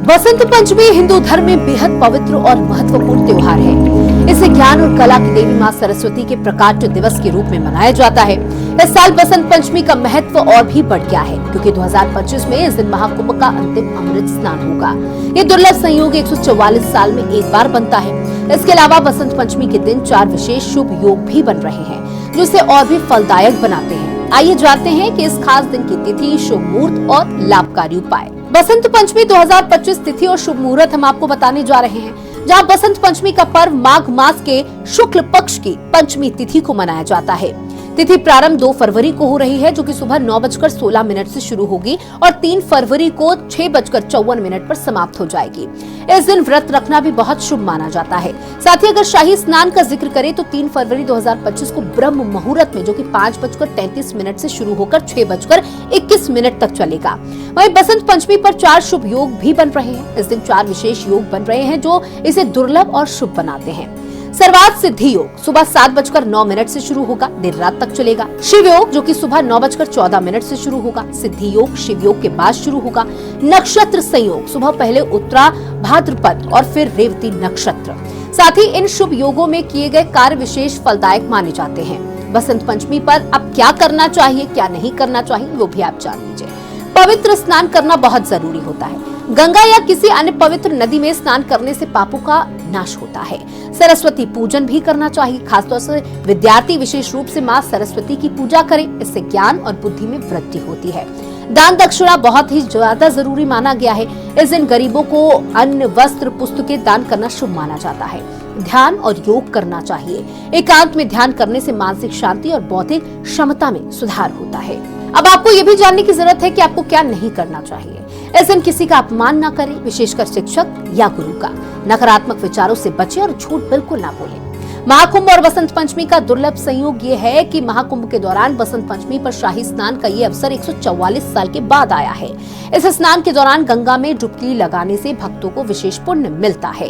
बसंत पंचमी हिंदू धर्म में बेहद पवित्र और महत्वपूर्ण त्योहार है। इसे ज्ञान और कला की देवी मां सरस्वती के प्रकाट्य दिवस के रूप में मनाया जाता है। इस साल बसंत पंचमी का महत्व और भी बढ़ गया है, क्योंकि 2025 में इस दिन महाकुंभ का अंतिम अमृत स्नान होगा। ये दुर्लभ संयोग 144 साल में एक बार बनता है। इसके अलावा बसंत पंचमी के दिन 4 विशेष शुभ योग भी बन रहे हैं, जो इसे और भी फलदायक बनाते हैं। आइए जानते हैं कि इस खास दिन की तिथि, शुभ मुहूर्त और लाभकारी उपाय। बसंत पंचमी 2025 तिथि और शुभ मुहूर्त हम आपको बताने जा रहे हैं। जहां बसंत पंचमी का पर्व माघ मास के शुक्ल पक्ष की पंचमी तिथि को मनाया जाता है। तिथि प्रारंभ 2 फरवरी को हो रही है, जो कि सुबह 9:16 से शुरू होगी और 3 फरवरी को 6:54 पर समाप्त हो जाएगी। इस दिन व्रत रखना भी बहुत शुभ माना जाता है। साथ ही अगर शाही स्नान का जिक्र करें तो 3 फरवरी 2025 को ब्रह्म मुहूर्त में, जो कि 5:33 से शुरू होकर 6:21 तक चलेगा। वहीं बसंत पंचमी पर 4 शुभ योग भी बन रहे हैं। इस दिन 4 विशेष योग बन रहे हैं, जो इसे दुर्लभ और शुभ बनाते हैं। सर्वार्थ सिद्धि योग सुबह 7:09 से शुरू होगा, देर रात तक चलेगा। शिव योग, जो कि सुबह 9:14 से शुरू होगा। सिद्धि योग शिव योग के बाद शुरू होगा। नक्षत्र संयोग सुबह पहले उत्तरा भाद्रपद और फिर रेवती नक्षत्र। साथ ही इन शुभ योगों में किए गए कार्य विशेष फलदायक माने जाते हैं। बसंत पंचमी पर अब क्या करना चाहिए, क्या नहीं करना चाहिए, वो भी आप जान लीजिए। पवित्र स्नान करना बहुत जरूरी होता है। गंगा या किसी अन्य पवित्र नदी में स्नान करने से पापों का नाश होता है। सरस्वती पूजन भी करना चाहिए। खासतौर से विद्यार्थी विशेष रूप से मां सरस्वती की पूजा करें, इससे ज्ञान और बुद्धि में वृद्धि होती है। दान दक्षिणा बहुत ही ज्यादा जरूरी माना गया है। इस दिन गरीबों को अन्न, वस्त्र, पुस्तकें दान करना शुभ माना जाता है। ध्यान और योग करना चाहिए। एकांत में ध्यान करने से मानसिक शांति और बौद्धिक क्षमता में सुधार होता है। अब आपको ये भी जानने की जरूरत है कि आपको क्या नहीं करना चाहिए। इस दिन किसी का अपमान न करें, विशेषकर शिक्षक या गुरु का। नकारात्मक विचारों से बचें और झूठ बिल्कुल ना बोलें। महाकुंभ और बसंत पंचमी का दुर्लभ संयोग ये है कि महाकुंभ के दौरान बसंत पंचमी पर शाही स्नान का ये अवसर 144 साल के बाद आया है। इस स्नान के दौरान गंगा में डुबकी लगाने से भक्तों को विशेष पुण्य मिलता है।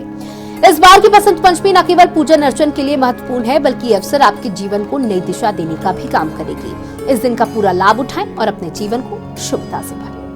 इस बार की बसंत पंचमी न केवल पूजन अर्चन के लिए महत्वपूर्ण है, बल्कि अवसर आपके जीवन को नई दिशा देने का भी काम करेगी। इस दिन का पूरा लाभ उठाएं और अपने जीवन को शुभता से भरें।